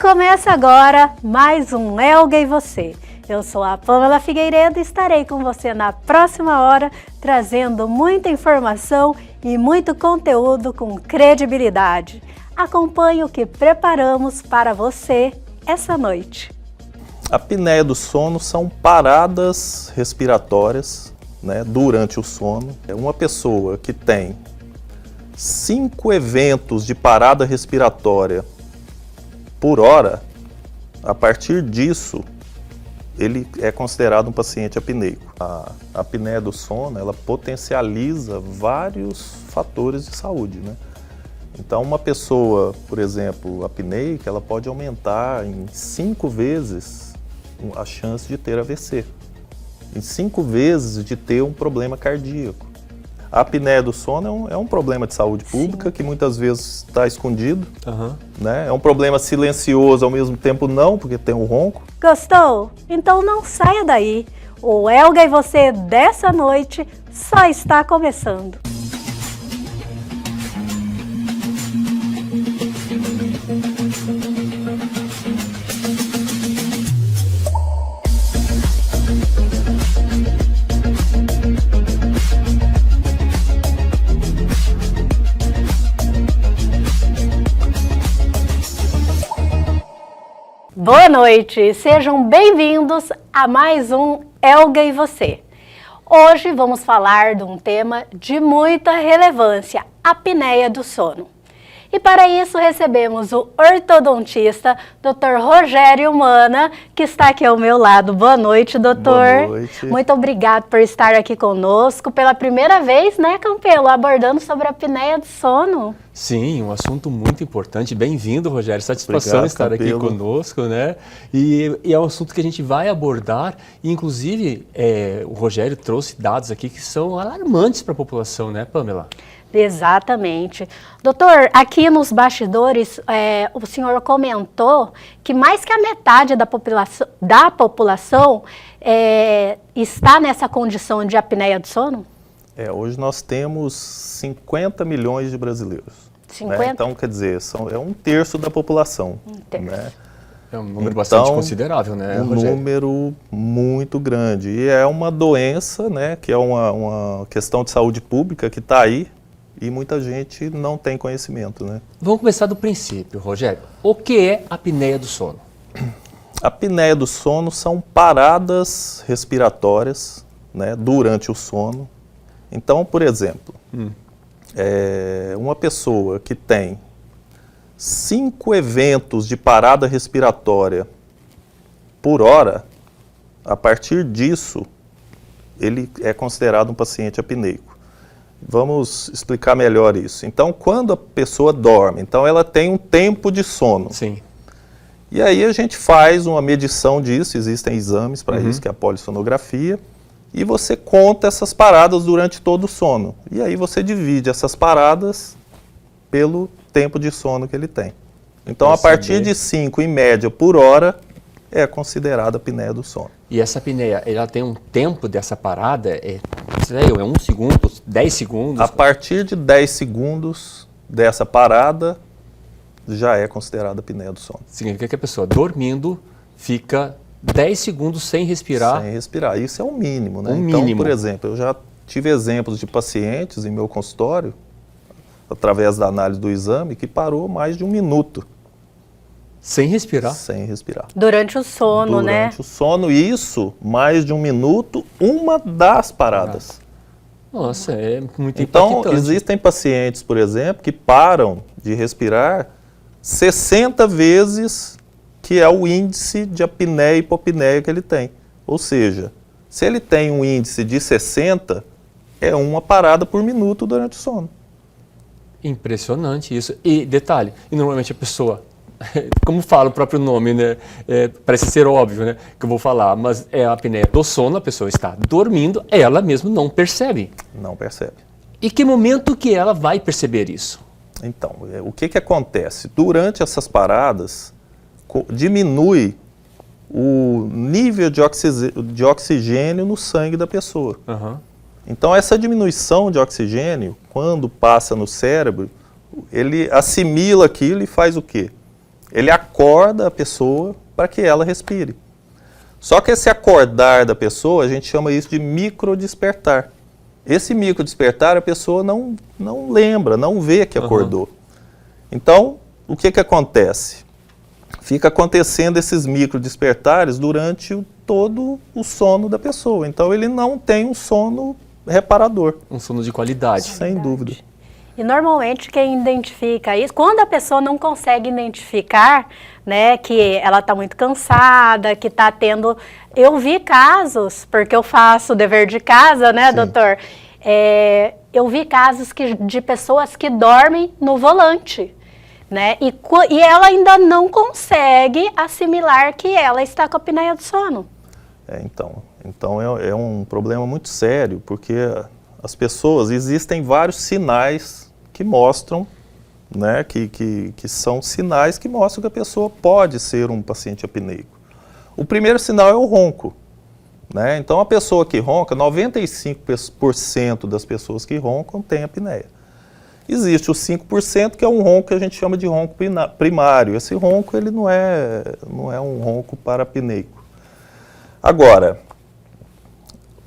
Começa agora mais um Elga e Você. Eu sou a Pamela Figueiredo e estarei com você na próxima hora, trazendo muita informação e muito conteúdo com credibilidade. Acompanhe o que preparamos para você essa noite. A apneia do sono são paradas respiratórias, durante o sono. Uma pessoa que tem 5 eventos de parada respiratória por hora, a partir disso, ele é considerado um paciente apneico. A apneia do sono, ela potencializa vários fatores de saúde, Então, uma pessoa, por exemplo, apneica, ela pode aumentar em 5 vezes a chance de ter AVC, em 5 vezes de ter um problema cardíaco. A apneia do sono é um problema de saúde pública. Sim. Que muitas vezes está escondido, É um problema silencioso, ao mesmo tempo não, porque tem o ronco. Gostou? Então não saia daí. O Elga e Você dessa noite só está começando. Boa noite, sejam bem-vindos a mais um Elga e Você. Hoje vamos falar de um tema de muita relevância, a apneia do sono. E para isso recebemos o ortodontista, Dr. Rogério Mana, que está aqui ao meu lado. Boa noite, doutor. Boa noite. Muito obrigado por estar aqui conosco pela primeira vez, Campelo, abordando sobre a apneia do sono. Sim, um assunto muito importante. Bem-vindo, Rogério. Satisfação estar aqui conosco, E é um assunto que a gente vai abordar. E, inclusive, o Rogério trouxe dados aqui que são alarmantes para a população, Pamela? Exatamente. Doutor, aqui nos bastidores, o senhor comentou que mais que a metade da população está nessa condição de apneia do sono? Hoje nós temos 50 milhões de brasileiros. 50? Então, quer dizer, é 1/3 da população. 1/3. É um número bastante considerável, Rogério? Número muito grande. E é uma doença, que é uma questão de saúde pública que está aí, e muita gente não tem conhecimento, Vamos começar do princípio, Rogério. O que é a apneia do sono? A apneia do sono são paradas respiratórias, durante o sono. Então, por exemplo, uma pessoa que tem 5 eventos de parada respiratória por hora, a partir disso, ele é considerado um paciente apneico. Vamos explicar melhor isso. Então, quando a pessoa dorme, ela tem um tempo de sono. Sim. E aí a gente faz uma medição disso, existem exames para isso, que é a polissonografia, e você conta essas paradas durante todo o sono. E aí você divide essas paradas pelo tempo de sono que ele tem. Então, a partir de 5, em média, por hora, é considerada a apneia do sono. E essa apneia, ela tem um tempo dessa parada? É 1 segundo, 10 segundos? A partir de 10 segundos dessa parada, já é considerada a apneia do sono. Significa que a pessoa dormindo fica 10 segundos sem respirar? Sem respirar. Isso é o mínimo, Então, mínimo. Por exemplo, eu já tive exemplos de pacientes em meu consultório, através da análise do exame, que parou mais de 1 minuto. Sem respirar? Sem respirar. Durante o sono, Durante o sono, isso, mais de 1 minuto, uma das paradas. Nossa, é muito Então, impactante. existem pacientes, por exemplo, que param de respirar 60 vezes, que é o índice de apneia e hipopneia que ele tem. Ou seja, se ele tem um índice de 60, é uma parada por minuto durante o sono. Impressionante isso. E detalhe, normalmente a pessoa, como fala o próprio nome, parece ser óbvio, que eu vou falar, mas é a apneia do sono, a pessoa está dormindo, ela mesmo não percebe. Não percebe. E que momento que ela vai perceber isso? Então, o que acontece? Durante essas paradas, diminui o nível de oxigênio no sangue da pessoa. Então, essa diminuição de oxigênio, quando passa no cérebro, ele assimila aquilo e faz o quê? ele acorda a pessoa para que ela respire. Só que esse acordar da pessoa, a gente chama isso de microdespertar. Esse microdespertar a pessoa não lembra, não vê que acordou. Então, o que acontece? Fica acontecendo esses microdespertares durante todo o sono da pessoa. Então, ele não tem um sono reparador. Um sono de qualidade. Sem dúvida. E normalmente quem identifica isso, quando a pessoa não consegue identificar, né, que ela está muito cansada, que está tendo... Eu vi casos, porque eu faço dever de casa, né, doutor? Eu vi casos de pessoas que dormem no volante, né? E ela ainda não consegue assimilar que ela está com a apneia do sono. Então é um problema muito sério, porque as pessoas, existem vários sinais que mostram, né, que são sinais que mostram que a pessoa pode ser um paciente apneico. O primeiro sinal é o ronco, né? Então a pessoa que ronca, 95% das pessoas que roncam têm apneia. Existe os 5% que é um ronco que a gente chama de ronco primário. Esse ronco ele não é um ronco parapneico. Agora,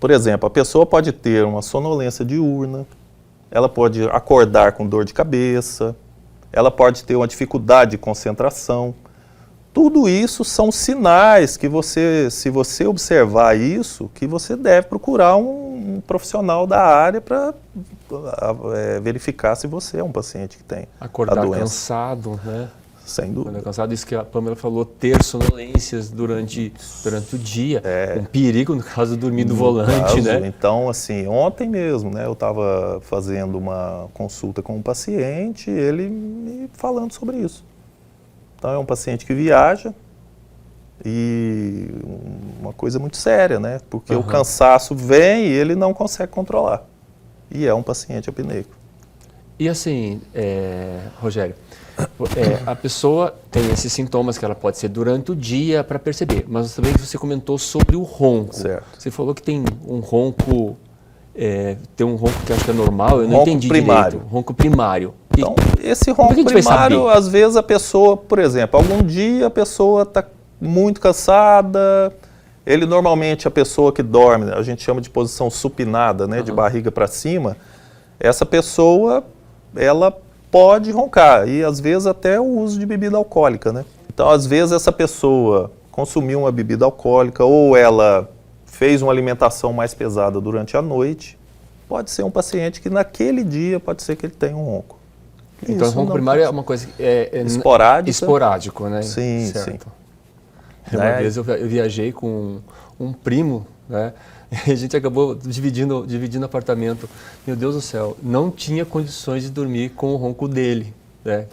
por exemplo, a pessoa pode ter uma sonolência diurna, ela pode acordar com dor de cabeça, ela pode ter uma dificuldade de concentração. Tudo isso são sinais que se você observar isso, que você deve procurar um profissional da área para verificar se você é um paciente que tem acordar a doença. Cansado, né? Sem dúvida. Quando é cansado, isso que a Pamela falou, ter sonolências durante o dia, um perigo no caso de dormir do volante, né? Então, assim, ontem mesmo, né, eu estava fazendo uma consulta com um paciente, ele me falando sobre isso. Então, é um paciente que viaja e uma coisa muito séria, né? Porque o cansaço vem e ele não consegue controlar. E é um paciente apneico. E assim, Rogério, a pessoa tem esses sintomas que ela pode ser durante o dia para perceber, mas também você comentou sobre o ronco. Certo. Você falou que tem um ronco, tem um ronco que acho que é normal, eu não entendi primário. direito. Ronco primário. Então, esse ronco primário, às vezes a pessoa, por exemplo, algum dia a pessoa está muito cansada, normalmente a pessoa que dorme, a gente chama de posição supinada, né, de barriga para cima, essa pessoa, ela pode roncar, e às vezes até o uso de bebida alcoólica, né? Então, às vezes essa pessoa consumiu uma bebida alcoólica ou ela fez uma alimentação mais pesada durante a noite, pode ser um paciente que naquele dia pode ser que ele tenha um ronco. Então, o ronco primário é uma coisa esporádico, né? Sim, certo. Sim. Uma vez eu viajei com um primo, né? E a gente acabou dividindo apartamento. Meu Deus do céu, não tinha condições de dormir com o ronco dele, né?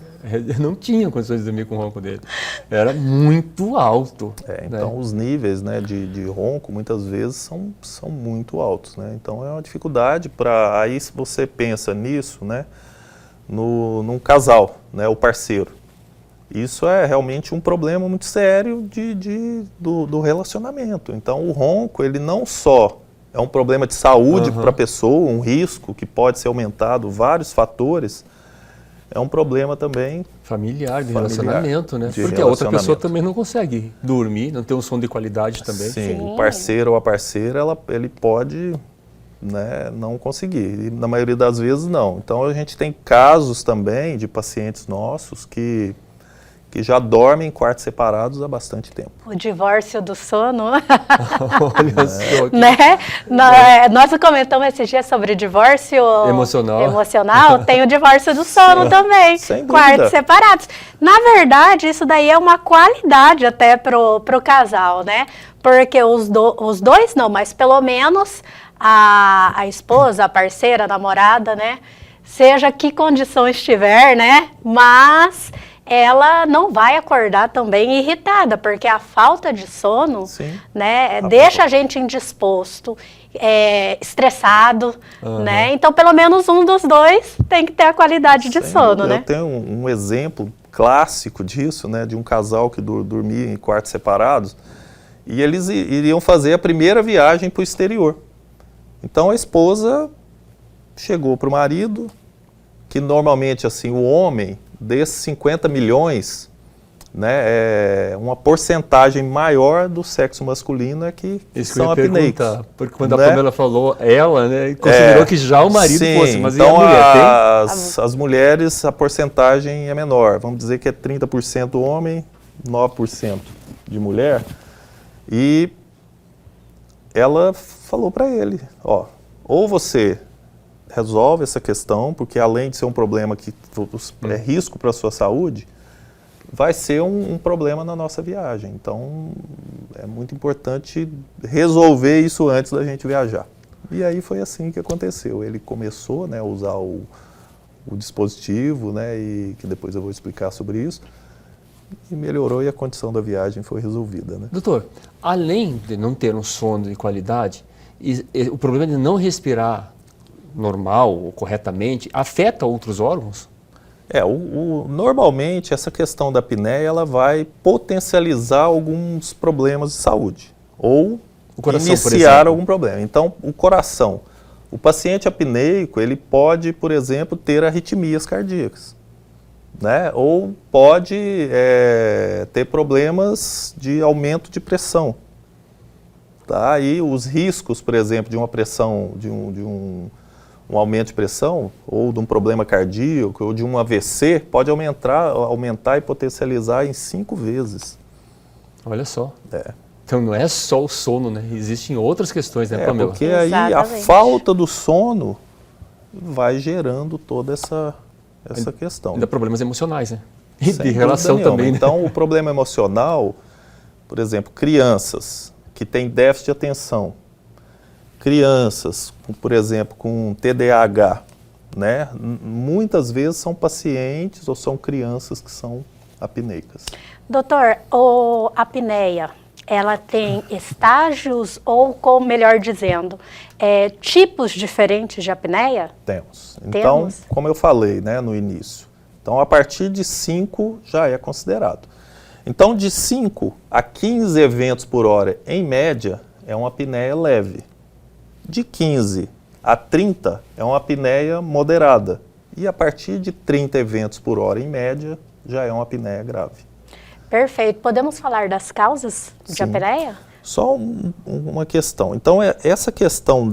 Não tinha condições de dormir com o ronco dele. Era muito alto. Então, né? Os níveis, né, de ronco muitas vezes são muito altos, né? Então é uma dificuldade para... Aí se você pensa nisso, né, num casal, né, o parceiro. Isso é realmente um problema muito sério do relacionamento. Então, o ronco, ele não só é um problema de saúde para a pessoa, um risco que pode ser aumentado, vários fatores, é um problema também familiar, de relacionamento, né? Porque a outra pessoa também não consegue dormir, não tem um sono de qualidade também. Sim, o parceiro ou a parceira, ele pode, né, não conseguir. E na maioria das vezes, não. Então, a gente tem casos também de pacientes nossos que já dormem em quartos separados há bastante tempo. O divórcio do sono. Olha só. Né? Nós comentamos esse dia sobre divórcio emocional. Tem o divórcio do sono também. Sem dúvida. Quartos separados. Na verdade, isso daí é uma qualidade até pro casal, né? Porque os dois não, mas pelo menos a esposa, a parceira, a namorada, né? Seja que condição estiver, né? Mas ela não vai acordar também irritada, porque a falta de sono, né, deixa a gente indisposto, estressado, né? Então, pelo menos um dos dois tem que ter a qualidade de sono, né? Eu tenho um exemplo clássico disso, né, de um casal que dormia em quartos separados, e eles iriam fazer a primeira viagem para o exterior. Então, a esposa chegou para o marido, que normalmente, assim, o homem, desses 50 milhões né, uma porcentagem maior do sexo masculino é que são apneicos. Porque quando a Pamela falou ela, né, considerou que já o marido fosse, mas então e a mulher as mulheres, a porcentagem é menor. Vamos dizer que é 30% homem, 9% de mulher. E ela falou para ele, ó, ou você resolve essa questão, porque além de ser um problema que é risco para a sua saúde, vai ser um problema na nossa viagem. Então, é muito importante resolver isso antes da gente viajar. E aí foi assim que aconteceu. Ele começou, né, a usar o dispositivo, né, e que depois eu vou explicar sobre isso, e melhorou e a condição da viagem foi resolvida, né? Doutor, além de não ter um sono de qualidade, o problema de não respirar normal ou corretamente afeta outros órgãos? Normalmente essa questão da apneia ela vai potencializar alguns problemas de saúde ou o coração, iniciar algum problema. Então, o coração, o paciente apneico, ele pode, por exemplo, ter arritmias cardíacas, né? Ou pode ter problemas de aumento de pressão. Tá? E os riscos, por exemplo, de uma pressão, de um aumento de pressão, ou de um problema cardíaco, ou de um AVC, pode aumentar e potencializar em 5 vezes. Olha só. Então não é só o sono, né? Existem outras questões, né, Pamela? Porque aí a falta do sono vai gerando toda essa questão. Ainda problemas emocionais, né? E de relação também, né? Então o problema emocional, por exemplo, crianças que têm déficit de atenção, crianças, por exemplo, com TDAH, né? Muitas vezes são pacientes ou são crianças que são apneicas. Doutor, a apneia, ela tem estágios ou, melhor dizendo, tipos diferentes de apneia? Temos. Então, como eu falei, né, no início, então a partir de 5 já é considerado. Então, de 5 a 15 eventos por hora, em média, é uma apneia leve. De 15 a 30 é uma apneia moderada. E a partir de 30 eventos por hora, em média, já é uma apneia grave. Perfeito. Podemos falar das causas de apneia? Só uma questão. Então, essa questão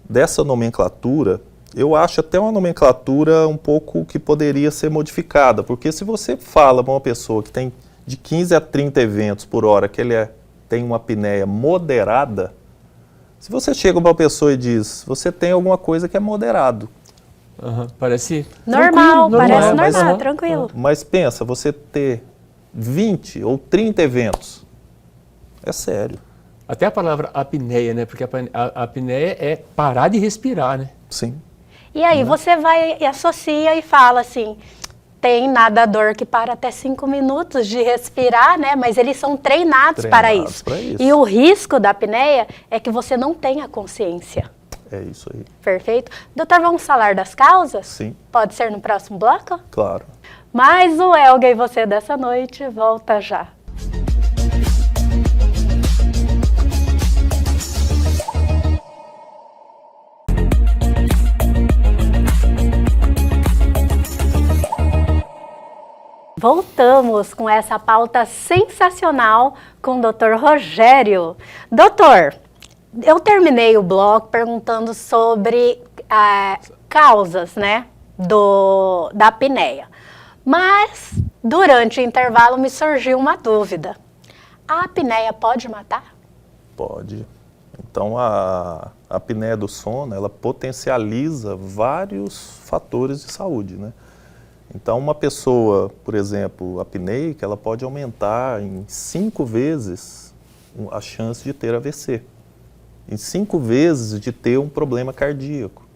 dessa nomenclatura, eu acho até uma nomenclatura um pouco que poderia ser modificada. Porque se você fala para uma pessoa que tem de 15 a 30 eventos por hora, que ele tem uma apneia moderada, se você chega para uma pessoa e diz, você tem alguma coisa que é moderado. Parece normal, tranquilo. Mas pensa, você ter 20 ou 30 eventos, é sério. Até a palavra apneia, né? Porque a apneia é parar de respirar, né? Sim. E aí você vai e associa e fala assim, tem nadador que para até 5 minutos de respirar, né? Mas eles são treinados para isso. E o risco da apneia é que você não tenha consciência. É isso aí. Perfeito. Doutor, vamos falar das causas? Sim. Pode ser no próximo bloco? Claro. Mas o Elga e você dessa noite volta já. Voltamos com essa pauta sensacional com o Dr. Rogério. Doutor, eu terminei o bloco perguntando sobre causas, né, da apneia. Mas, durante o intervalo, me surgiu uma dúvida. A apneia pode matar? Pode. Então, a apneia do sono, ela potencializa vários fatores de saúde, né? Então, uma pessoa, por exemplo, apneica, ela pode aumentar em 5 vezes a chance de ter AVC. Em 5 vezes de ter um problema cardíaco.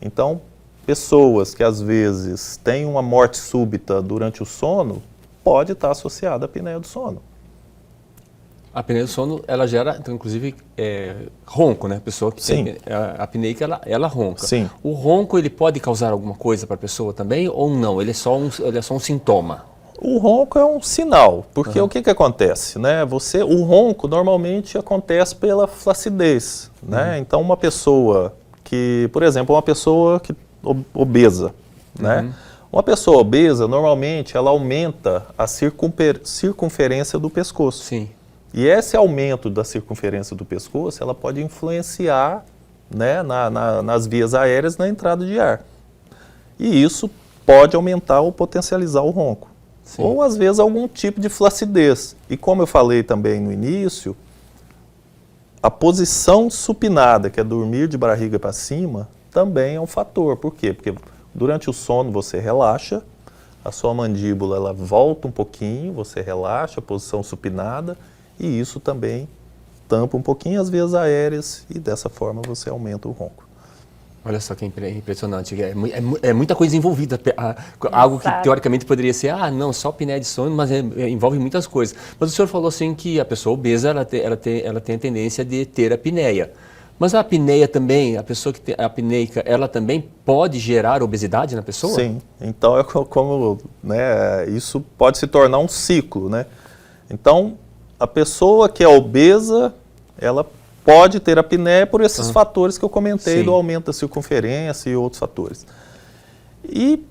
Então, pessoas que às vezes têm uma morte súbita durante o sono, pode estar associada à apneia do sono. A apneia do sono, ela gera, então, inclusive, ronco, né? A pessoa que tem a apneica, ela ronca. Sim. O ronco, ele pode causar alguma coisa para a pessoa também ou não? Ele é só um sintoma? O ronco é um sinal, porque o que acontece, né? O ronco normalmente acontece pela flacidez, né? Então, uma pessoa que, por exemplo, uma pessoa obesa, né? Uma pessoa obesa, normalmente, ela aumenta a circunferência do pescoço. Sim. E esse aumento da circunferência do pescoço, ela pode influenciar, né, nas vias aéreas, na entrada de ar. E isso pode aumentar ou potencializar o ronco. Sim. Ou, às vezes, algum tipo de flacidez. E como eu falei também no início, a posição supinada, que é dormir de barriga para cima, também é um fator. Por quê? Porque durante o sono você relaxa, a sua mandíbula ela volta um pouquinho, você relaxa, a posição supinada, e isso também tampa um pouquinho as vias aéreas e dessa forma você aumenta o ronco. Olha só que impressionante, é muita coisa envolvida, algo que teoricamente poderia ser, não, só apneia de sono, mas envolve muitas coisas. Mas o senhor falou assim que a pessoa obesa, ela tem a tendência de ter apneia. Mas a apneia também, a pessoa que tem a apneica, ela também pode gerar obesidade na pessoa? Sim, então é como, né, isso pode se tornar um ciclo, né? Então, a pessoa que é obesa, ela pode ter apneia por esses fatores que eu comentei, do aumento da circunferência e outros fatores. E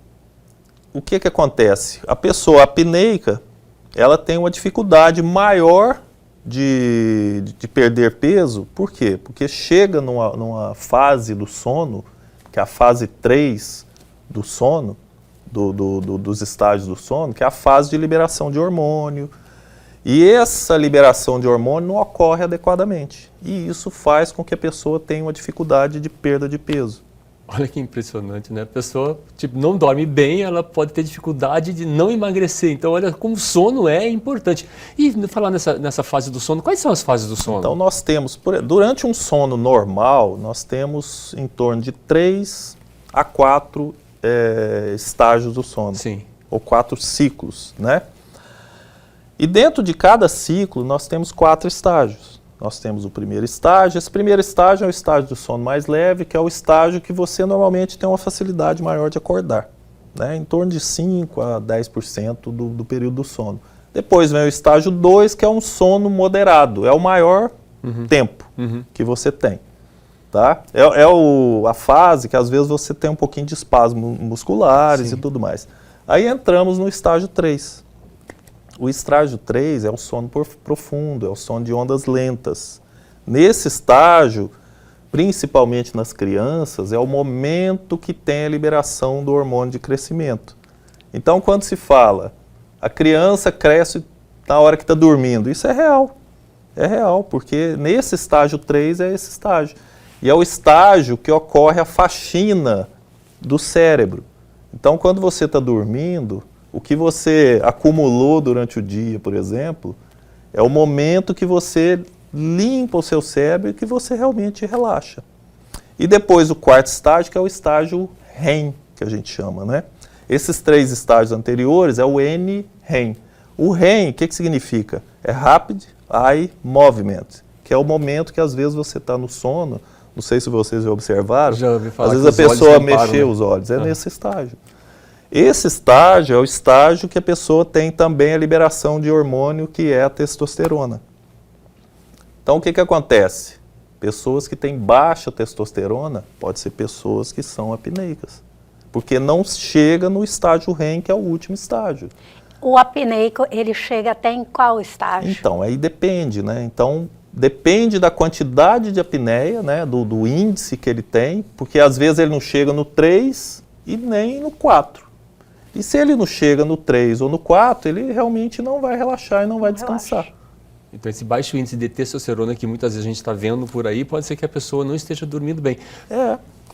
o que acontece? A pessoa apneica, ela tem uma dificuldade maior de perder peso. Por quê? Porque chega numa fase do sono, que é a fase 3 do sono, dos estágios do sono, que é a fase de liberação de hormônio. E essa liberação de hormônio não ocorre adequadamente. E isso faz com que a pessoa tenha uma dificuldade de perda de peso. Olha que impressionante, né? A pessoa não dorme bem, ela pode ter dificuldade de não emagrecer. Então, olha como o sono é importante. E falar nessa fase do sono, quais são as fases do sono? Então, nós temos, durante um sono normal, nós temos em torno de 3 a 4 estágios do sono. Sim. Ou 4 ciclos, né? E dentro de cada ciclo, nós temos 4 estágios. Nós temos o primeiro estágio. Esse primeiro estágio é o estágio do sono mais leve, que é o estágio que você normalmente tem uma facilidade maior de acordar, né? Em torno de 5 a 10% do período do sono. Depois vem o estágio 2, que é um sono moderado. É o maior tempo que você tem. Tá? A fase que às vezes você tem um pouquinho de espasmos musculares. Sim. E tudo mais. Aí entramos no estágio 3. O estágio 3 é o sono profundo, é o sono de ondas lentas. Nesse estágio, principalmente nas crianças, é o momento que tem a liberação do hormônio de crescimento. Então, quando se fala, a criança cresce na hora que está dormindo, isso é real. É real, porque nesse estágio 3 é esse estágio. E é o estágio que ocorre a faxina do cérebro. Então, quando você está dormindo, o que você acumulou durante o dia, por exemplo, é o momento que você limpa o seu cérebro e que você realmente relaxa. E depois o quarto estágio, que é o estágio REM, que a gente chama, né? Esses 3 estágios anteriores é o NREM. O REM, o que significa? É Rapid Eye Movement, que é o momento que às vezes você está no sono, não sei se vocês já observaram, já ouvi falar, às vezes a pessoa mexeu os olhos, nesse estágio. Esse estágio é o estágio que a pessoa tem também a liberação de hormônio, que é a testosterona. Então, o que acontece? Pessoas que têm baixa testosterona, pode ser pessoas que são apneicas, porque não chega no estágio REM, que é o último estágio. O apneico, ele chega até em qual estágio? Então, aí depende, né? Então, depende da quantidade de apneia, né? Do índice que ele tem, porque às vezes ele não chega no 3 e nem no 4. E se ele não chega no 3 ou no 4, ele realmente não vai relaxar e não vai descansar. Relaxa. Então esse baixo índice de testosterona que muitas vezes a gente está vendo por aí, pode ser que a pessoa não esteja dormindo bem.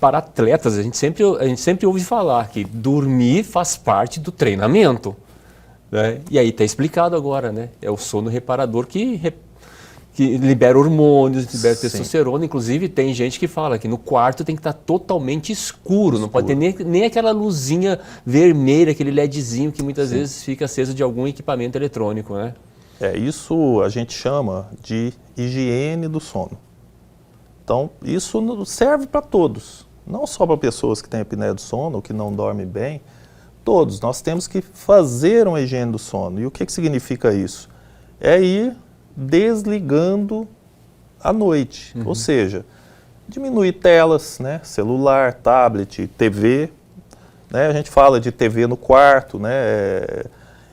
Para atletas, a gente sempre ouve falar que dormir faz parte do treinamento, né? E aí está explicado agora, né? É o sono reparador que libera hormônios, libera testosterona. Inclusive, tem gente que fala que no quarto tem que estar totalmente escuro. Não pode ter nem aquela luzinha vermelha, aquele LEDzinho que muitas vezes fica aceso de algum equipamento eletrônico, né? Isso a gente chama de higiene do sono. Então, isso serve para todos. Não só para pessoas que têm apneia do sono ou que não dormem bem. Todos. Nós temos que fazer uma higiene do sono. E o que significa isso? É ir desligando à noite, ou seja, diminuir telas, né, celular, tablet, TV, né? A gente fala de TV no quarto, né?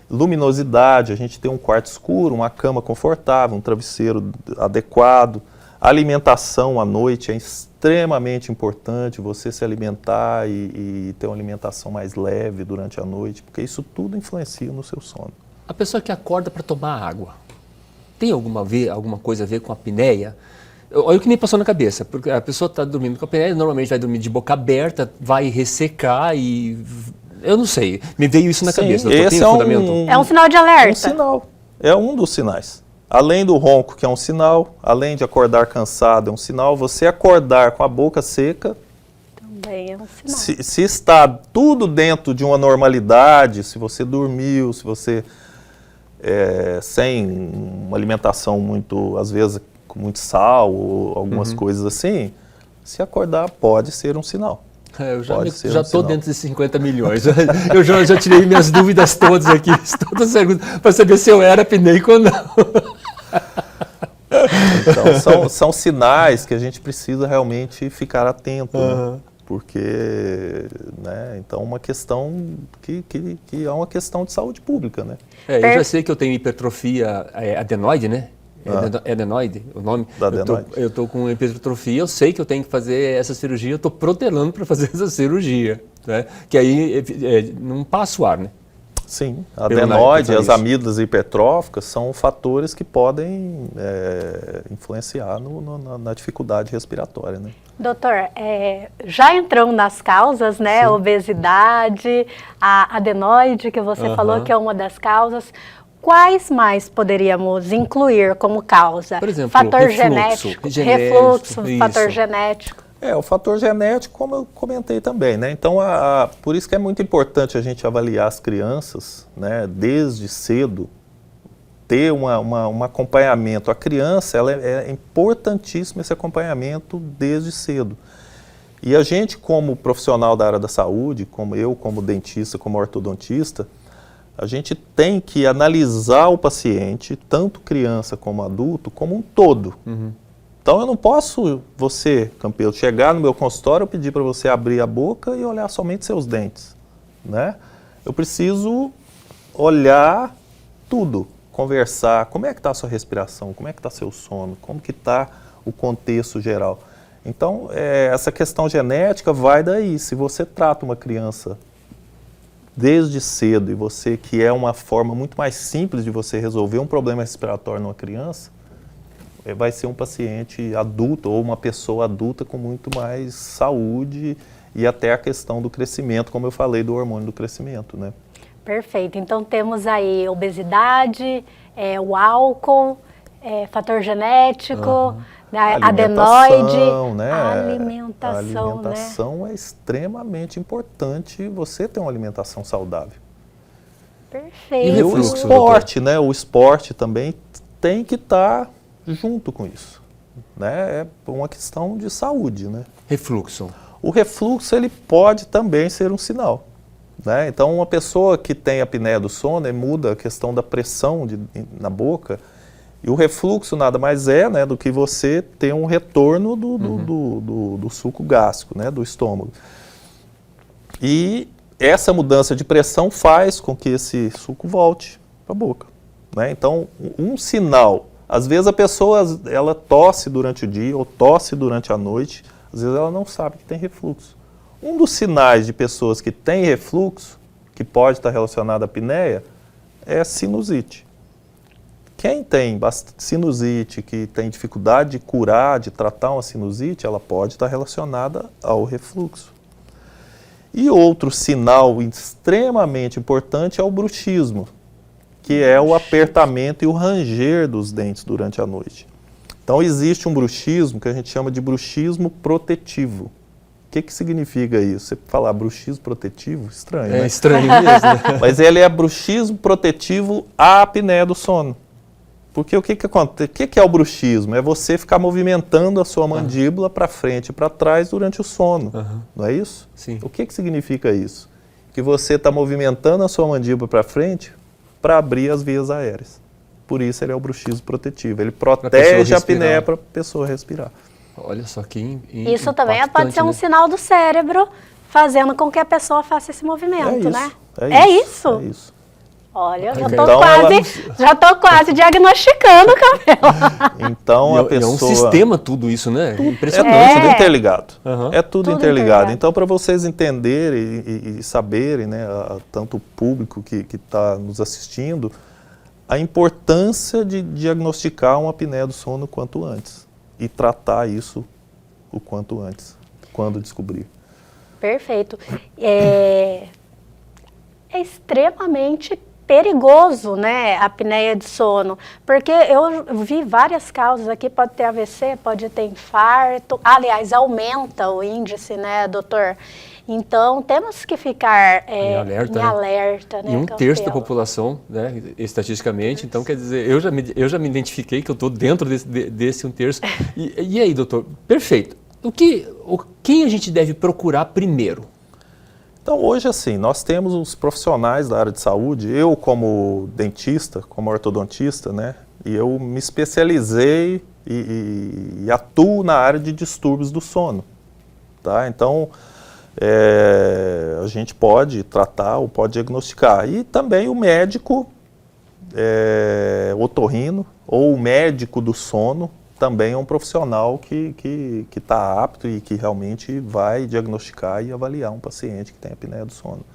Luminosidade, a gente tem um quarto escuro, uma cama confortável, um travesseiro adequado. A alimentação à noite é extremamente importante, você se alimentar e ter uma alimentação mais leve durante a noite, porque isso tudo influencia no seu sono. A pessoa que acorda para tomar água, tem alguma coisa a ver com a apneia? Olha o que me passou na cabeça, porque a pessoa está dormindo com a apneia, normalmente vai dormir de boca aberta, vai ressecar e... Eu não sei, me veio isso na cabeça, doutor, esse tem fundamento? É um sinal de alerta. É um sinal, é um dos sinais. Além do ronco, que é um sinal, além de acordar cansado, é um sinal, você acordar com a boca seca, também é um sinal. Se está tudo dentro de uma normalidade, se você dormiu, se você sem uma alimentação muito, às vezes, com muito sal ou algumas coisas assim, se acordar pode ser um sinal. Eu já estou dentro de 50 milhões. Eu já tirei minhas dúvidas todas aqui, todas as perguntas, para saber se eu era apneico ou não. Então, são sinais que a gente precisa realmente ficar atento, né? Porque, né, então, uma questão que é uma questão de saúde pública, né? Eu já sei que eu tenho hipertrofia adenoide, né? É adenoide o nome? Eu estou com hipertrofia, eu sei que eu tenho que fazer essa cirurgia, eu estou protelando para fazer essa cirurgia, né? Que aí não passa o ar, né? Sim, a adenoide, as amígdalas hipertróficas são fatores que podem influenciar na dificuldade respiratória, né? Doutor, já entrou nas causas, né? A obesidade, a adenoide, que você falou que é uma das causas. Quais mais poderíamos incluir como causa? Por exemplo, fator genético, refluxo, fator genético. O fator genético, como eu comentei também, né? Então, por isso que é muito importante a gente avaliar as crianças, né? Desde cedo, ter um acompanhamento. A criança, é importantíssimo esse acompanhamento desde cedo. E a gente, como profissional da área da saúde, como eu, como dentista, como ortodontista, a gente tem que analisar o paciente, tanto criança como adulto, como um todo. Então eu não posso, você, Campelo, chegar no meu consultório e pedir para você abrir a boca e olhar somente seus dentes, né? Eu preciso olhar tudo, conversar, como é que está a sua respiração, como é que está seu sono, como que está o contexto geral. Então, essa questão genética vai daí. Se você trata uma criança desde cedo e você, que é uma forma muito mais simples de você resolver um problema respiratório numa criança, vai ser um paciente adulto ou uma pessoa adulta com muito mais saúde e até a questão do crescimento, como eu falei, do hormônio do crescimento, né? Perfeito. Então temos aí obesidade, o álcool, fator genético, adenoide, né? A alimentação, é extremamente importante você ter uma alimentação saudável. Perfeito. E o esporte, né? O esporte também tem que estar junto com isso, né? É uma questão de saúde, né? Refluxo. O refluxo, ele pode também ser um sinal, né? Então, uma pessoa que tem apneia do sono, muda a questão da pressão na boca, e o refluxo nada mais né, do que você ter um retorno do suco gástrico, né, do estômago. E essa mudança de pressão faz com que esse suco volte para a boca, né? Então, um sinal, às vezes a pessoa ela tosse durante o dia ou tosse durante a noite, às vezes ela não sabe que tem refluxo. Um dos sinais de pessoas que têm refluxo, que pode estar relacionado à apneia, é sinusite. Quem tem sinusite, que tem dificuldade de curar, de tratar uma sinusite, ela pode estar relacionada ao refluxo. E outro sinal extremamente importante é o bruxismo, que é o apertamento e o ranger dos dentes durante a noite. Então existe um bruxismo que a gente chama de bruxismo protetivo. O que significa isso? Você falar bruxismo protetivo? Estranho, né? É estranho mesmo. Mas ele é bruxismo protetivo à apneia do sono. Porque o que acontece? O que é o bruxismo? É você ficar movimentando a sua mandíbula para frente e para trás durante o sono. Não é isso? Sim. O que significa isso? Que você está movimentando a sua mandíbula para frente para abrir as vias aéreas. Por isso ele é o bruxismo protetivo. Ele protege a apneia para a pessoa respirar. Olha só que isso também pode ser um sinal do cérebro fazendo com que a pessoa faça esse movimento, né? É isso. É isso? Olha, Então, já tô quase diagnosticando, Camila. Então a pessoa... É um sistema tudo isso, né? Impressionante. É tudo interligado. Uhum. É tudo interligado. Então, para vocês entenderem e saberem, né, tanto o público que está nos assistindo, a importância de diagnosticar uma apneia do sono quanto antes e tratar isso o quanto antes, quando descobrir. Perfeito. É extremamente perigoso, né, a apneia de sono, porque eu vi várias causas aqui, pode ter AVC, pode ter infarto, aliás, aumenta o índice, né, doutor? Então, temos que ficar em alerta, né? E 1/3 da população, né, estatisticamente, então quer dizer, eu já me identifiquei que eu estou dentro desse 1/3. E aí, doutor, perfeito. Quem a gente deve procurar primeiro? Então, hoje, assim, nós temos os profissionais da área de saúde, eu como dentista, como ortodontista, né, e eu me especializei e atuo na área de distúrbios do sono, tá? Então, a gente pode tratar ou pode diagnosticar. E também o médico otorrino ou o médico do sono, também é um profissional que está apto e que realmente vai diagnosticar e avaliar um paciente que tem apneia do sono.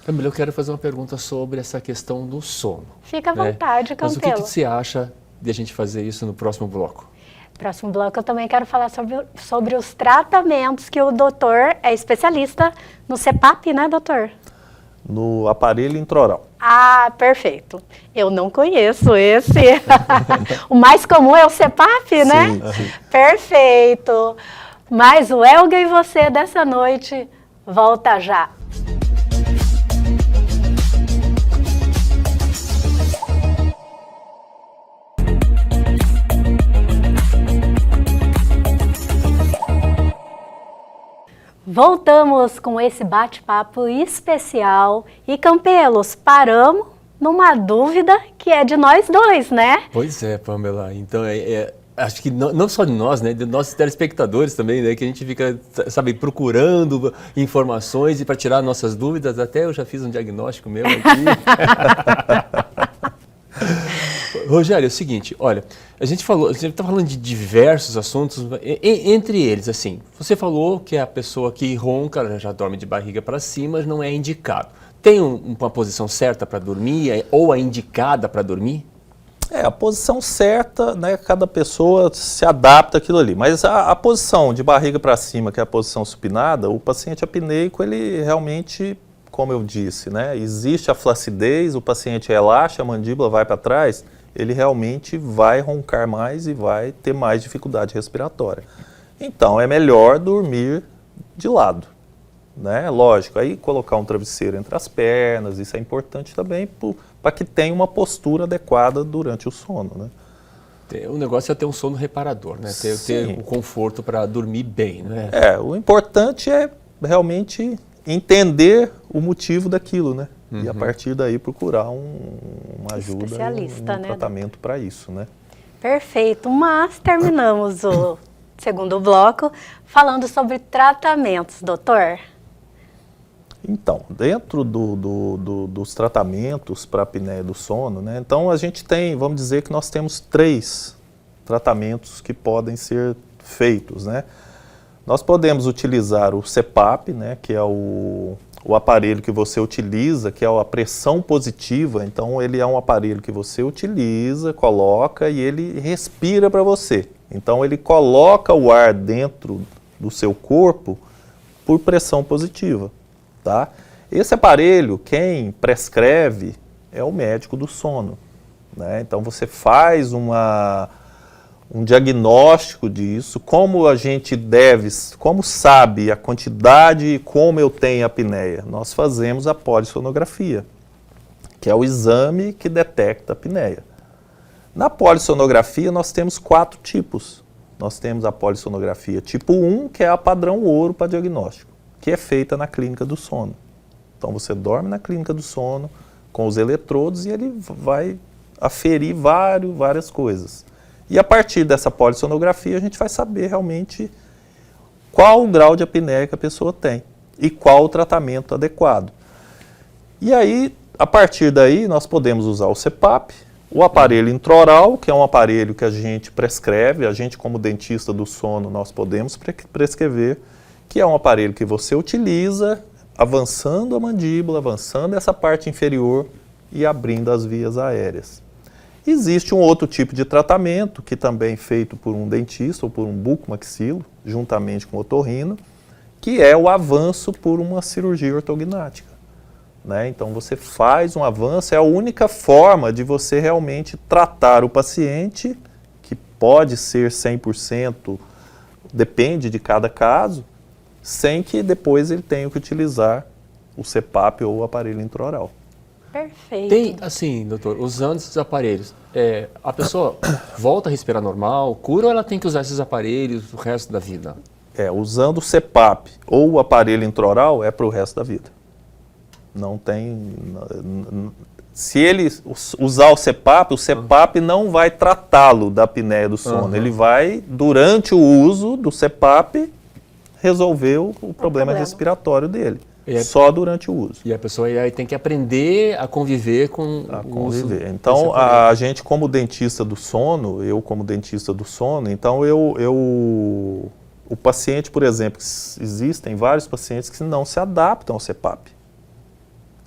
Camila, eu quero fazer uma pergunta sobre essa questão do sono. Fica à vontade, Campelo. Mas o que você acha de a gente fazer isso no próximo bloco? Próximo bloco eu também quero falar sobre os tratamentos que o doutor é especialista no CPAP, né, doutor? No aparelho intraoral. Ah, perfeito. Eu não conheço esse. O mais comum é o CPAP, né? Sim. Perfeito. Mas o Elga e você dessa noite volta já. Voltamos com esse bate-papo especial e, Campelos, paramos numa dúvida que é de nós dois, né? Pois é, Pamela. Então, acho que não só de nós, né, de nossos telespectadores também, né, que a gente fica, sabe, procurando informações e para tirar nossas dúvidas. Até eu já fiz um diagnóstico meu aqui. Rogério, é o seguinte, olha, a gente está falando de diversos assuntos, entre eles, assim, você falou que a pessoa que ronca, ela já dorme de barriga para cima, mas não é indicado. Tem uma posição certa para dormir ou a indicada para dormir? A posição certa, né, cada pessoa se adapta àquilo ali, mas a posição de barriga para cima, que é a posição supinada, o paciente apneico, ele realmente, como eu disse, né, existe a flacidez, o paciente relaxa, a mandíbula vai para trás, ele realmente vai roncar mais e vai ter mais dificuldade respiratória. Então, é melhor dormir de lado, né? Lógico, aí colocar um travesseiro entre as pernas, isso é importante também para que tenha uma postura adequada durante o sono, né? O negócio é ter um sono reparador, né? Ter o conforto para dormir bem, né? O importante é realmente entender o motivo daquilo, né? E a partir daí procurar uma ajuda, especialista, um tratamento para isso, né? Perfeito, mas terminamos o segundo bloco falando sobre tratamentos, doutor. Então, dentro dos tratamentos para a apneia do sono, né? Então a gente tem, vamos dizer que nós temos 3 tratamentos que podem ser feitos, né? Nós podemos utilizar o CPAP, né, que é o aparelho que você utiliza, que é a pressão positiva. Então, ele é um aparelho que você utiliza, coloca e ele respira para você. Então, ele coloca o ar dentro do seu corpo por pressão positiva, tá? Esse aparelho, quem prescreve é o médico do sono, né? Então, você faz um diagnóstico disso, como a gente como sabe a quantidade e como eu tenho apneia. Nós fazemos a polissonografia, que é o exame que detecta a apneia. Na polissonografia nós temos 4 tipos. Nós temos a polissonografia tipo 1, que é a padrão ouro para diagnóstico, que é feita na clínica do sono. Então você dorme na clínica do sono com os eletrodos e ele vai aferir várias coisas. E a partir dessa polissonografia a gente vai saber realmente qual o grau de apneia que a pessoa tem. e qual o tratamento adequado. E aí, a partir daí, nós podemos usar o CPAP, o aparelho intraoral, que é um aparelho que a gente prescreve, a gente como dentista do sono, nós podemos prescrever, que é um aparelho que você utiliza avançando a mandíbula, avançando essa parte inferior e abrindo as vias aéreas. Existe um outro tipo de tratamento, que também é feito por um dentista ou por um bucomaxilo, juntamente com o otorrino, que é o avanço por uma cirurgia ortognática. Né? Então você faz um avanço, é a única forma de você realmente tratar o paciente, que pode ser 100%, depende de cada caso, sem que depois ele tenha que utilizar o CPAP ou o aparelho intraoral. Perfeito. Tem, assim, doutor, usando esses aparelhos, a pessoa volta a respirar normal, cura ou ela tem que usar esses aparelhos o resto da vida? Usando o CPAP ou o aparelho intraoral é para o resto da vida. Não tem... Se ele usar o CPAP não vai tratá-lo da apneia do sono. Ele vai, durante o uso do CPAP, resolver o problema respiratório dele. Só durante o uso. E a pessoa aí tem que aprender a conviver com o uso. Então, a gente como dentista do sono, eu como dentista do sono, então o paciente, por exemplo, existem vários pacientes que não se adaptam ao CPAP.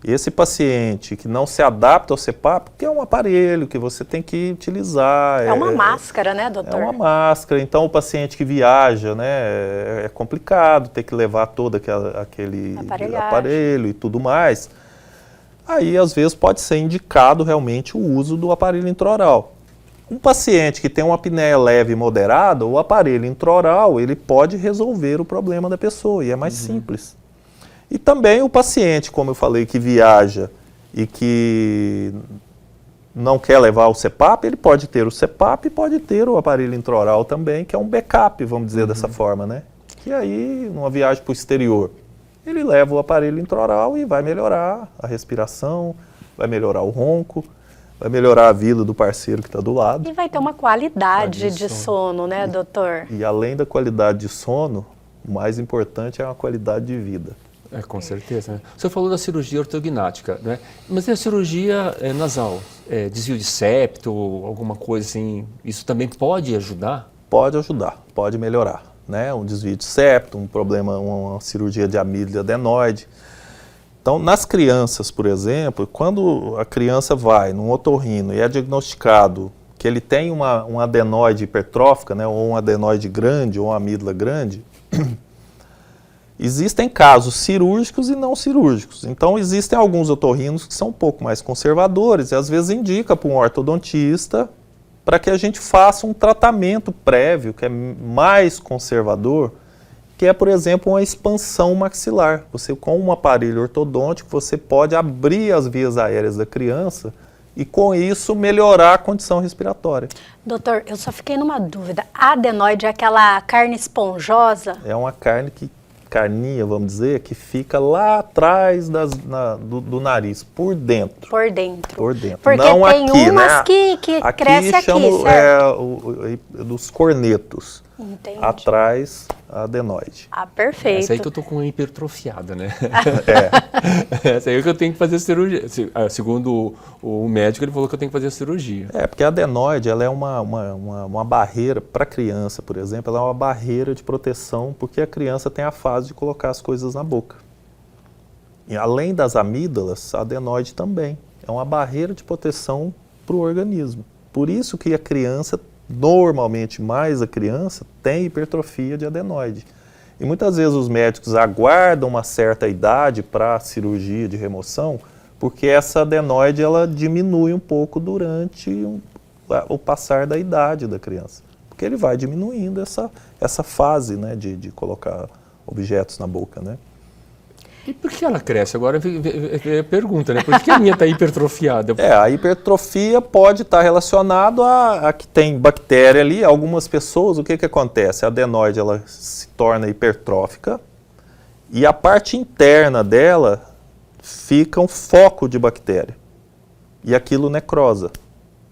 Esse paciente que não se adapta ao CPAP, que é um aparelho que você tem que utilizar. É uma máscara, né, doutor? É uma máscara. Então, o paciente que viaja, né, é complicado ter que levar todo aquele aparelho e tudo mais. Aí, às vezes, pode ser indicado realmente o uso do aparelho intraoral. Um paciente que tem uma apneia leve e moderada, o aparelho intraoral, ele pode resolver o problema da pessoa e é mais simples. E também o paciente, como eu falei, que viaja e que não quer levar o CPAP, ele pode ter o CPAP e pode ter o aparelho intraoral também, que é um backup, vamos dizer dessa forma, né? Que aí, numa viagem para o exterior, ele leva o aparelho intraoral e vai melhorar a respiração, vai melhorar o ronco, vai melhorar a vida do parceiro que está do lado. E vai ter uma qualidade de sono, né, doutor? E além da qualidade de sono, o mais importante é a qualidade de vida. Com certeza. Né? O senhor falou da cirurgia ortognática, né? Mas e a cirurgia nasal? Desvio de septo, alguma coisa assim, isso também pode ajudar? Pode ajudar, pode melhorar. Né? Um desvio de septo, um problema, uma cirurgia de amígdala adenoide. Então, nas crianças, por exemplo, quando a criança vai num otorrino e é diagnosticado que ele tem uma adenoide hipertrófica, né? Ou um adenoide grande, ou uma amígdala grande, existem casos cirúrgicos e não cirúrgicos. Então, existem alguns otorrinos que são um pouco mais conservadores e às vezes indica para um ortodontista para que a gente faça um tratamento prévio que é mais conservador, que é, por exemplo, uma expansão maxilar. Você, com um aparelho ortodôntico, você pode abrir as vias aéreas da criança e, com isso, melhorar a condição respiratória. Doutor, eu só fiquei numa dúvida. A adenoide é aquela carne esponjosa? É uma carninha, vamos dizer, que fica lá atrás do nariz, por dentro. Por dentro. Por dentro. Porque não tem aqui, umas né? que crescem aqui, certo? Dos cornetos. Entendi. Atrás, a adenoide. Perfeito. Essa aí que eu tô com hipertrofiada, né? Essa aí que eu tenho que fazer cirurgia. Segundo o médico, ele falou que eu tenho que fazer a cirurgia. Porque a adenoide, ela é uma barreira, para criança, por exemplo, ela é uma barreira de proteção, porque a criança tem a fase de colocar as coisas na boca. E além das amígdalas, a adenoide também é uma barreira de proteção para o organismo. Por isso que a criança, normalmente mais a criança, tem hipertrofia de adenoide. E muitas vezes os médicos aguardam uma certa idade para a cirurgia de remoção, porque essa adenoide ela diminui um pouco durante o passar da idade da criança. Porque ele vai diminuindo essa fase, né, de colocar objetos na boca, né? E por que ela cresce? Agora é a pergunta, né? Por que a minha está hipertrofiada? A hipertrofia pode estar relacionado a que tem bactéria ali. Algumas pessoas, o que acontece? A adenoide ela se torna hipertrófica e a parte interna dela fica um foco de bactéria. E aquilo necrosa.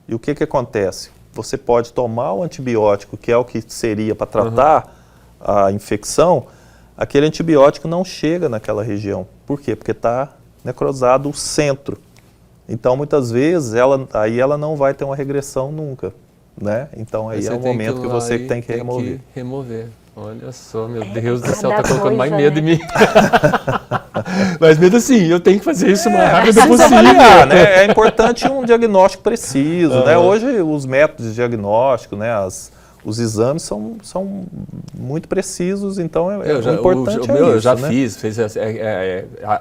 E o que acontece? Você pode tomar o antibiótico, que é o que seria para tratar a infecção, aquele antibiótico não chega naquela região. Por quê? Porque está necrosado o centro. Então, muitas vezes, ela não vai ter uma regressão nunca, né? Então, aí é o momento que você tem que remover. Olha só, meu Deus do céu, tá colocando mais medo em mim. Mas mesmo assim, eu tenho que fazer isso o mais rápido possível. Avaliar, né? É importante um diagnóstico preciso, né? Hoje, os métodos de diagnóstico, né? Os exames são muito precisos, então o importante é isso. Eu já né? fiz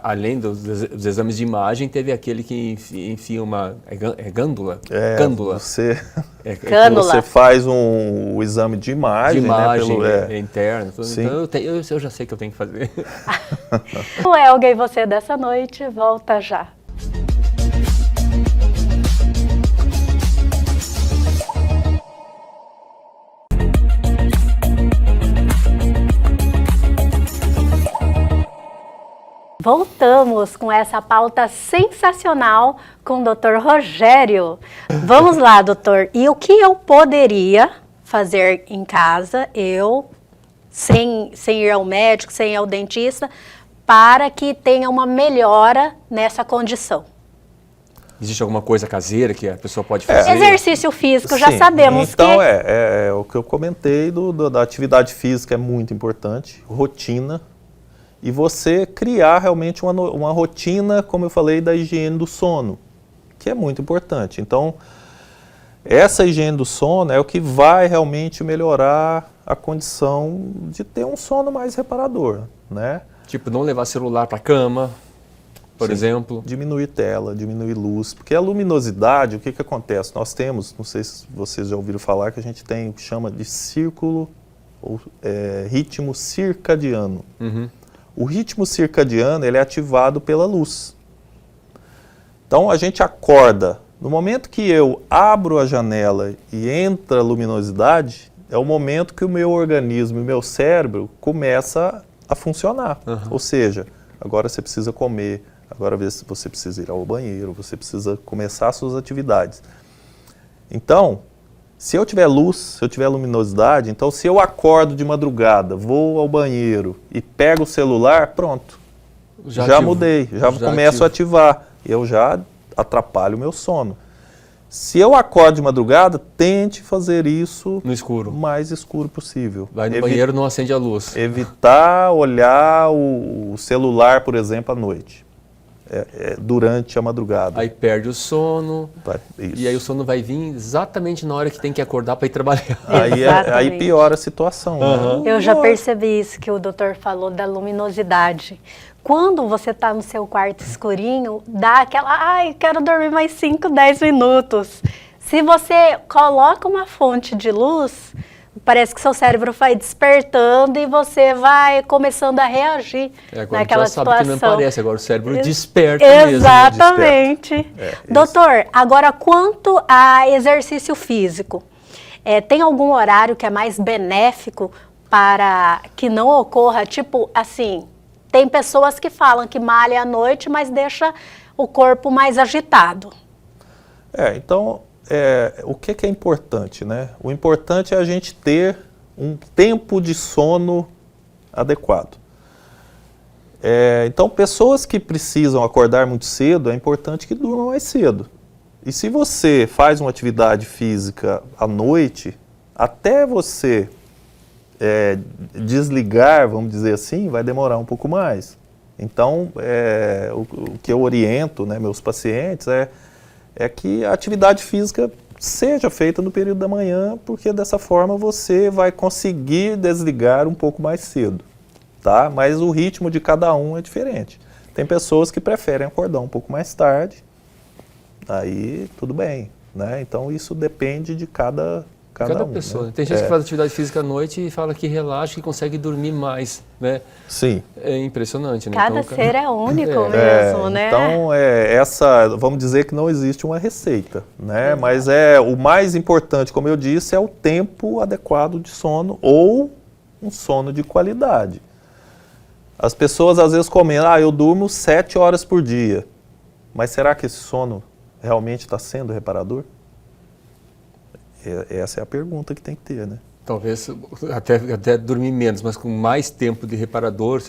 além dos exames de imagem, teve aquele que enfia uma... gândula? Gândula. Você faz o exame de imagem, né? Interno. Então eu já sei que eu tenho que fazer. O Helga e você dessa noite volta já. Voltamos com essa pauta sensacional com o Dr. Rogério. Vamos lá, doutor. E o que eu poderia fazer em casa, sem ir ao médico, sem ir ao dentista, para que tenha uma melhora nessa condição? Existe alguma coisa caseira que a pessoa pode fazer? Exercício físico, já sabemos então, que... é o que eu comentei da atividade física é muito importante, rotina. E você criar realmente uma rotina, como eu falei, da higiene do sono, que é muito importante. Então, essa higiene do sono é o que vai realmente melhorar a condição de ter um sono mais reparador, né? Tipo, não levar celular para a cama, por exemplo. Diminuir tela, diminuir luz, porque a luminosidade, o que acontece? Nós temos, não sei se vocês já ouviram falar, que a gente tem o que chama de círculo, ou ritmo circadiano. Uhum. O ritmo circadiano ele é ativado pela luz. Então a gente acorda, no momento que eu abro a janela e entra a luminosidade, é o momento que o meu organismo e o meu cérebro começa a funcionar. Uhum. Ou seja, agora você precisa comer, agora você precisa ir ao banheiro, você precisa começar as suas atividades. Então, se eu tiver luz, se eu tiver luminosidade, então se eu acordo de madrugada, vou ao banheiro e pego o celular, pronto. Já mudei, já começo a ativar. Eu já atrapalho o meu sono. Se eu acordo de madrugada, tente fazer isso no escuro, o mais escuro possível. Vai no banheiro, não acende a luz. Evitar olhar o celular, por exemplo, à noite. Durante a madrugada. Aí perde o sono, isso. E aí o sono vai vir exatamente na hora que tem que acordar para ir trabalhar. Aí piora a situação. Uhum. Né? Eu já percebi isso que o doutor falou da luminosidade. Quando você está no seu quarto escurinho, dá aquela, ai, quero dormir mais 5, 10 minutos. Se você coloca uma fonte de luz, parece que seu cérebro vai despertando e você vai começando a reagir naquela situação. Sabe que não parece, agora o cérebro desperta Exatamente. mesmo. Doutor, agora quanto a exercício físico, tem algum horário que é mais benéfico para que não ocorra, tipo assim, tem pessoas que falam que malha à noite, mas deixa o corpo mais agitado. Então... o que é importante, né? O importante é a gente ter um tempo de sono adequado. Então, pessoas que precisam acordar muito cedo, é importante que durmam mais cedo. E se você faz uma atividade física à noite, até você desligar, vamos dizer assim, vai demorar um pouco mais. Então, o que eu oriento, né, meus pacientes é que a atividade física seja feita no período da manhã, porque dessa forma você vai conseguir desligar um pouco mais cedo, tá? Mas o ritmo de cada um é diferente. Tem pessoas que preferem acordar um pouco mais tarde, aí tudo bem, né? Então isso depende de cada pessoa. Né? Tem gente que faz atividade física à noite e fala que relaxa e consegue dormir mais, né? Sim. É impressionante, né? Cada ser é único mesmo, né? Então, vamos dizer que não existe uma receita, né? Mas o mais importante, como eu disse, é o tempo adequado de sono ou um sono de qualidade. As pessoas às vezes comentam, eu durmo 7 horas por dia, mas será que esse sono realmente está sendo reparador? Essa é a pergunta que tem que ter, né? Talvez até dormir menos, mas com mais tempo de reparador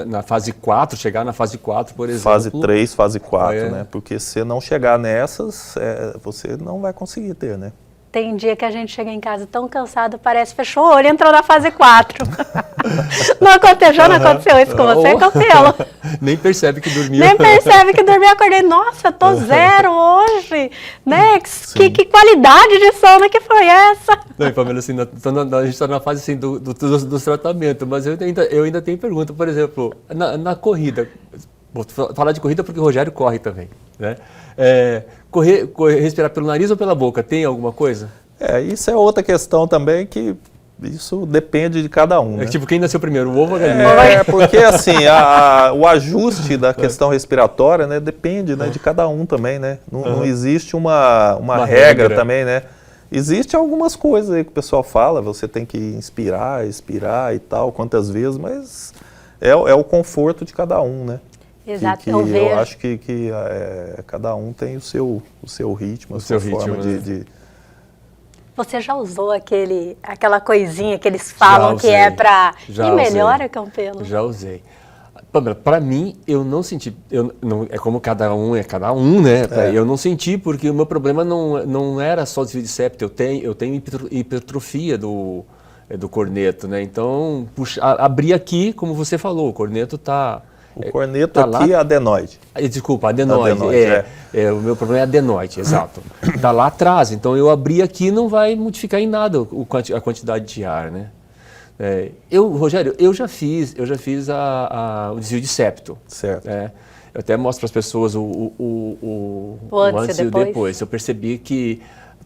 na fase 4, chegar na fase 4, por exemplo. Fase 3, fase 4, né? Porque se não chegar nessas, você não vai conseguir ter, né? Tem dia que a gente chega em casa tão cansado, parece fechou o olho e entrou na fase 4. Não aconteceu isso com você, Campelo? Nem percebe que dormiu. Nem percebe que dormiu, acordei, nossa, eu tô zero hoje, né? Que qualidade de sono que foi essa? Não, Pamela, assim, a gente está na fase assim, dos tratamentos, mas eu ainda tenho pergunta, por exemplo, na corrida, vou falar de corrida porque o Rogério corre também, né? Respirar pelo nariz ou pela boca, tem alguma coisa? Isso é outra questão também que isso depende de cada um, né? Tipo, quem nasceu primeiro, o ovo ou a galinha? Porque assim, o ajuste da questão respiratória, né, depende, né, de cada um também, né? Não existe uma regra também, né? Existe algumas coisas aí que o pessoal fala, você tem que inspirar, expirar e tal, quantas vezes, mas é o conforto de cada um, né? Exato, eu acho que cada um tem o seu ritmo, a sua forma de... Você já usou aquela coisinha que eles falam que é para... E melhora, Campelo? Já usei. Para mim, eu não senti... é como cada um, né? Eu não senti porque o meu problema não era só desvio de septo. Eu tenho hipertrofia do corneto, né? Então, abri aqui, como você falou, o corneto está... O corneto aqui é adenoide. Desculpa, adenoide. O meu problema é adenoide, exato. Está lá atrás, então eu abrir aqui não vai modificar em nada a quantidade de ar, né? Rogério, eu já fiz o desvio de septo. Certo. Eu até mostro para as pessoas o antes e o depois. Eu percebi que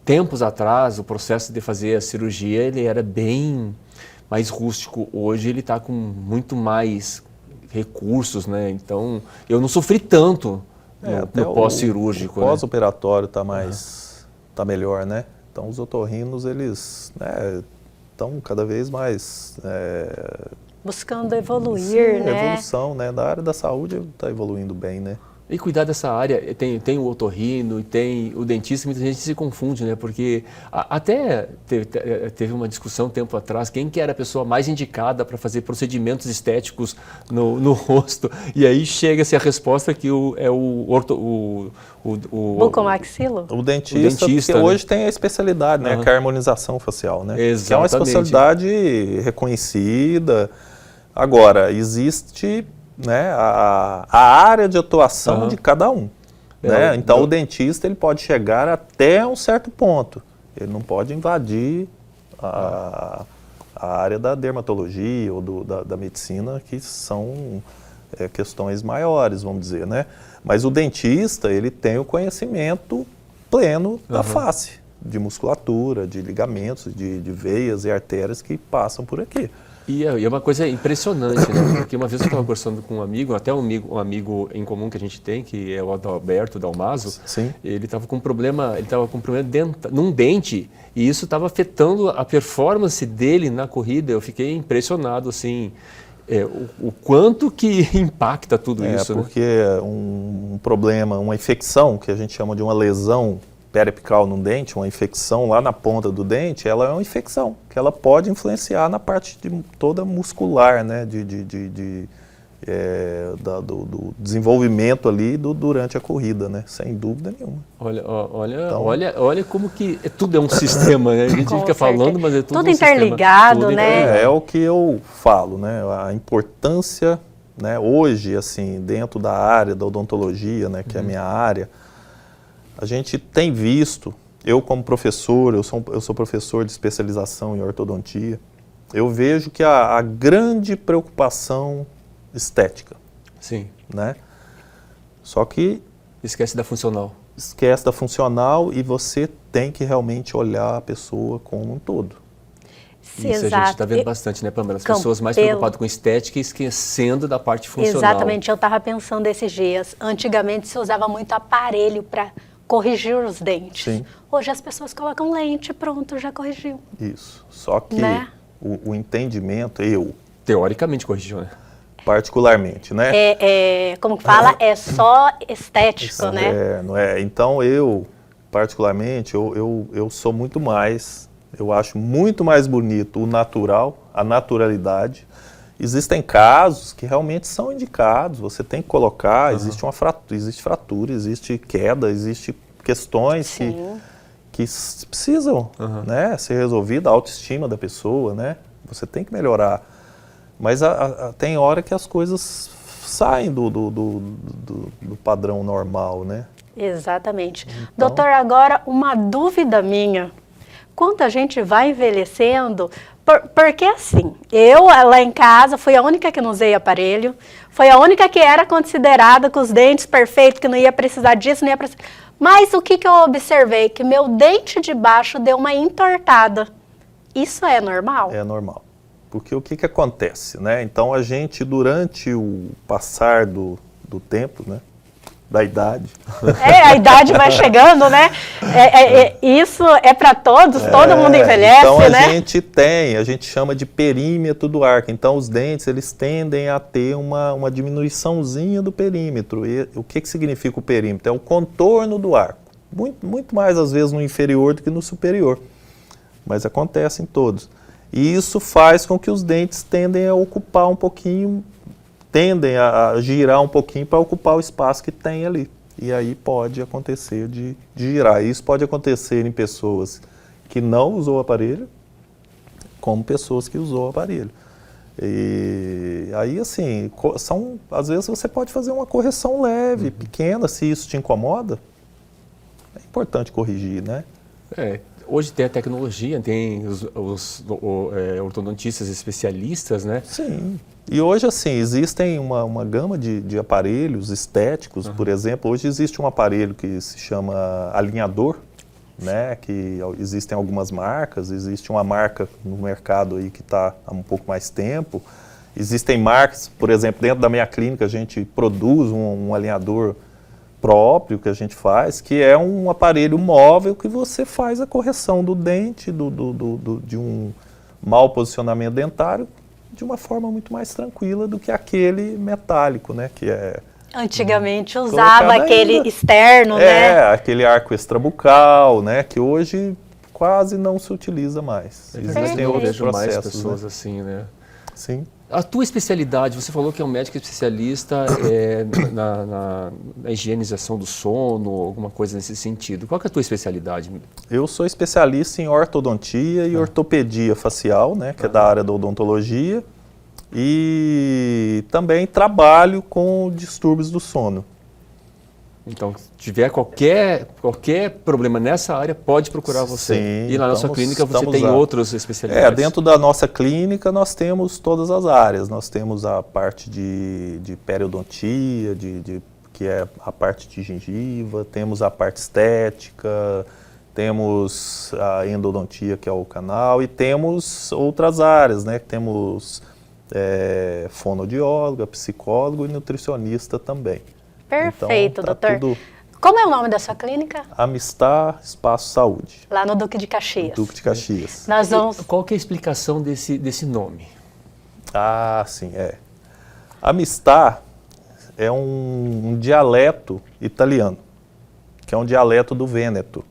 tempos atrás o processo de fazer a cirurgia ele era bem mais rústico. Hoje ele está com muito mais recursos, né? Então, eu não sofri tanto no pós-cirúrgico. O pós-operatório está tá melhor, né? Então, os otorrinos, eles estão cada vez mais... buscando evoluir, né? Evolução, né? Da área da saúde está evoluindo bem, né? E cuidar dessa área, tem o otorrino e tem o dentista, muita gente se confunde, né? Porque até teve uma discussão um tempo atrás, quem que era a pessoa mais indicada para fazer procedimentos estéticos no rosto, e aí chega-se a resposta que o bucomaxilo? O dentista, porque hoje tem a especialidade, né? Que é a harmonização facial, né? Exatamente. Que é uma especialidade reconhecida. Agora, existe... né, a área de atuação de cada um. Né? Então, o dentista ele pode chegar até um certo ponto. Ele não pode invadir a área da dermatologia ou da medicina, que são questões maiores, vamos dizer. Né? Mas o dentista ele tem o conhecimento pleno da face, de musculatura, de ligamentos, de veias e artérias que passam por aqui. E é uma coisa impressionante, né? Porque uma vez eu estava conversando com um amigo, até um amigo em comum que a gente tem, que é o Adalberto Dalmaso. Sim. Ele estava com problema num dente, e isso estava afetando a performance dele na corrida. Eu fiquei impressionado, assim, o quanto que impacta tudo isso. Porque um problema, uma infecção, que a gente chama de uma lesão periapical no dente, uma infecção lá na ponta do dente, ela é uma infecção, que ela pode influenciar na parte toda muscular, né, do desenvolvimento ali durante a corrida, né, sem dúvida nenhuma. Olha como que tudo é um sistema, né? A gente fica falando, mas é tudo um interligado, sistema. Né? É o que eu falo, né, a importância, né, hoje, assim, dentro da área da odontologia, né, que é a minha área, a gente tem visto, eu como professor, eu sou professor de especialização em ortodontia, eu vejo que a grande preocupação estética. Sim. Né? Só que... esquece da funcional. Esquece da funcional e você tem que realmente olhar a pessoa como um todo. Isso a gente está vendo bastante, né, Pamela? As pessoas mais preocupadas com estética e esquecendo da parte funcional. Exatamente, eu estava pensando esses dias. Antigamente se usava muito aparelho para corrigir os dentes. Sim. Hoje as pessoas colocam lente, pronto, já corrigiu. Isso. Só que o entendimento, teoricamente corrigiu, né? Particularmente, né? Como que fala? É só estético, né? Não é. Então particularmente, eu sou muito mais Eu acho muito mais bonito o natural, a naturalidade. Existem casos que realmente são indicados, você tem que colocar, existe fratura, existe queda, existe questões que precisam né, ser resolvidas, a autoestima da pessoa, né? Você tem que melhorar. Mas tem hora que as coisas saem do padrão normal, né? Exatamente. Então, doutor, agora uma dúvida minha. Quando a gente vai envelhecendo, porque assim, eu lá em casa fui a única que não usei aparelho, foi a única que era considerada com os dentes perfeitos, que não ia precisar disso, não ia precisar. Mas o que eu observei? Que meu dente de baixo deu uma entortada. Isso é normal? É normal. Porque o que acontece, né? Então a gente, durante o passar do tempo, né? Da idade. A idade vai chegando, né? Isso é para todos, todo mundo envelhece, então a né? A gente chama de perímetro do arco. Então os dentes, eles tendem a ter uma diminuiçãozinha do perímetro. E o que significa o perímetro? É o contorno do arco. Muito mais, às vezes, no inferior do que no superior. Mas acontece em todos. E isso faz com que os dentes tendem a ocupar um pouquinho, tendem a girar um pouquinho para ocupar o espaço que tem ali. E aí pode acontecer de girar. Isso pode acontecer em pessoas que não usou o aparelho, como pessoas que usou o aparelho. E aí, assim, às vezes você pode fazer uma correção leve, pequena, se isso te incomoda. É importante corrigir, né? Hoje tem a tecnologia, tem os ortodontistas especialistas, né? Sim. E hoje, assim, existem uma gama de aparelhos estéticos, por exemplo. Hoje existe um aparelho que se chama alinhador, né? Que existem algumas marcas, existe uma marca no mercado aí que está há um pouco mais tempo. Existem marcas, por exemplo, dentro da minha clínica a gente produz um alinhador próprio que a gente faz, que é um aparelho móvel que você faz a correção do dente, de um mau posicionamento dentário, de uma forma muito mais tranquila do que aquele metálico, né? Que é antigamente usava aquele externo, né? Aquele arco extrabucal, né? Que hoje quase não se utiliza mais. Existem outros processos, mais pessoas, né? Assim, né? Sim. A tua especialidade, você falou que é um médico especialista na higienização do sono, alguma coisa nesse sentido. Qual que é a tua especialidade? Eu sou especialista em ortodontia e ortopedia facial, né, que é da área da odontologia, e também trabalho com distúrbios do sono. Então, se tiver qualquer problema nessa área, pode procurar você. Sim, e na nossa clínica você tem outras especialidades. Dentro da nossa clínica nós temos todas as áreas. Nós temos a parte de periodontia, que é a parte de gengiva, temos a parte estética, temos a endodontia, que é o canal, e temos outras áreas, né? Temos fonoaudióloga, psicólogo e nutricionista também. Perfeito, então, doutor. Como é o nome da sua clínica? Amistar Espaço Saúde. Lá no Duque de Caxias. Duque de Caxias. Nós vamos... Qual que é a explicação desse nome? Ah, sim, Amistar é um dialeto italiano, que é um dialeto do Vêneto,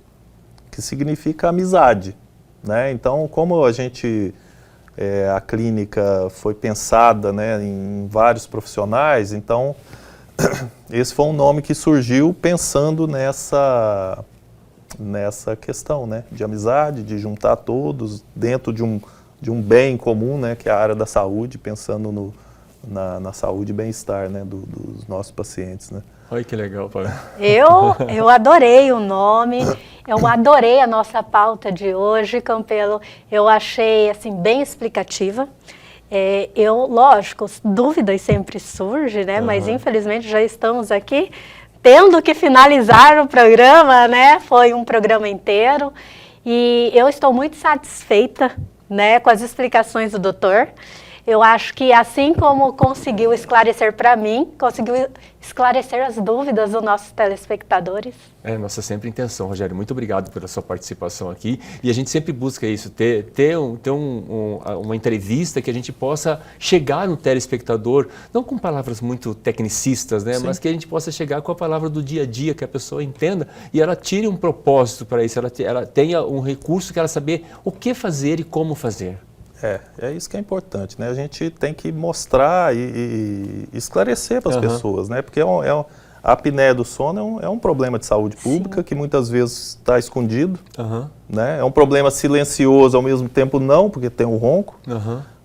que significa amizade, né? Então, como a clínica foi pensada, né, em vários profissionais, então esse foi um nome que surgiu pensando nessa questão, né, de amizade, de juntar todos dentro de um bem comum, né, que é a área da saúde, pensando na saúde e bem-estar, né, dos nossos pacientes, né. Olha que legal, Paulo. Eu adorei o nome, eu adorei a nossa pauta de hoje, Campelo. Eu achei assim bem explicativa. Lógico, dúvidas sempre surgem, né? Mas infelizmente já estamos aqui tendo que finalizar o programa, né? Foi um programa inteiro e eu estou muito satisfeita, né, com as explicações do doutor. Eu acho que assim como conseguiu esclarecer para mim, conseguiu esclarecer as dúvidas dos nossos telespectadores. É nossa sempre intenção, Rogério. Muito obrigado pela sua participação aqui. E a gente sempre busca isso, ter uma entrevista que a gente possa chegar no telespectador, não com palavras muito tecnicistas, né? Mas que a gente possa chegar com a palavra do dia a dia, que a pessoa entenda e ela tire um propósito para isso, ela tenha um recurso que ela saber o que fazer e como fazer. É isso que é importante, né? A gente tem que mostrar e esclarecer para as pessoas, né? Porque a apneia do sono é um problema de saúde pública que muitas vezes está escondido, né? É um problema silencioso, ao mesmo tempo não, porque tem o ronco,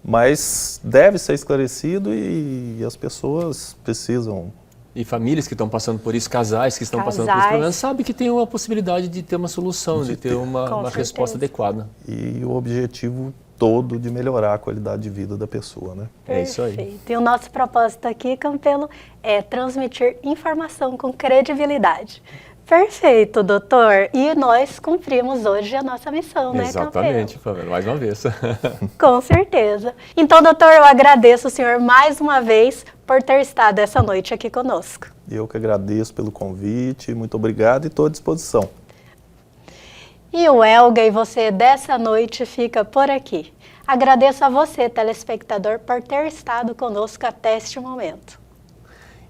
mas deve ser esclarecido e as pessoas precisam... E famílias que estão passando por isso, casais que estão passando por esse problema, sabem que tem uma possibilidade de ter uma solução, de ter uma resposta adequada. E o objetivo todo de melhorar a qualidade de vida da pessoa, né? É isso aí. E o nosso propósito aqui, Campelo, é transmitir informação com credibilidade. Perfeito, doutor. E nós cumprimos hoje a nossa missão, né, Campelo? Exatamente, Pamela, mais uma vez. Com certeza. Então, doutor, eu agradeço o senhor mais uma vez por ter estado essa noite aqui conosco. Eu que agradeço pelo convite, muito obrigado e estou à disposição. E o Elga e você dessa noite fica por aqui. Agradeço a você, telespectador, por ter estado conosco até este momento.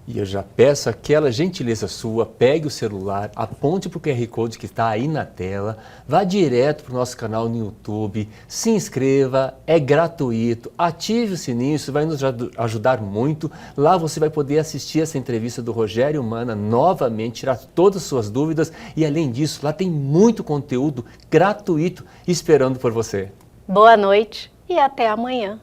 E eu já peço aquela gentileza sua, pegue o celular, aponte para o QR Code que está aí na tela, vá direto para o nosso canal no YouTube, se inscreva, é gratuito, ative o sininho, isso vai nos ajudar muito. Lá você vai poder assistir essa entrevista do Rogério Mana novamente, tirar todas as suas dúvidas e além disso, lá tem muito conteúdo gratuito esperando por você. Boa noite e até amanhã.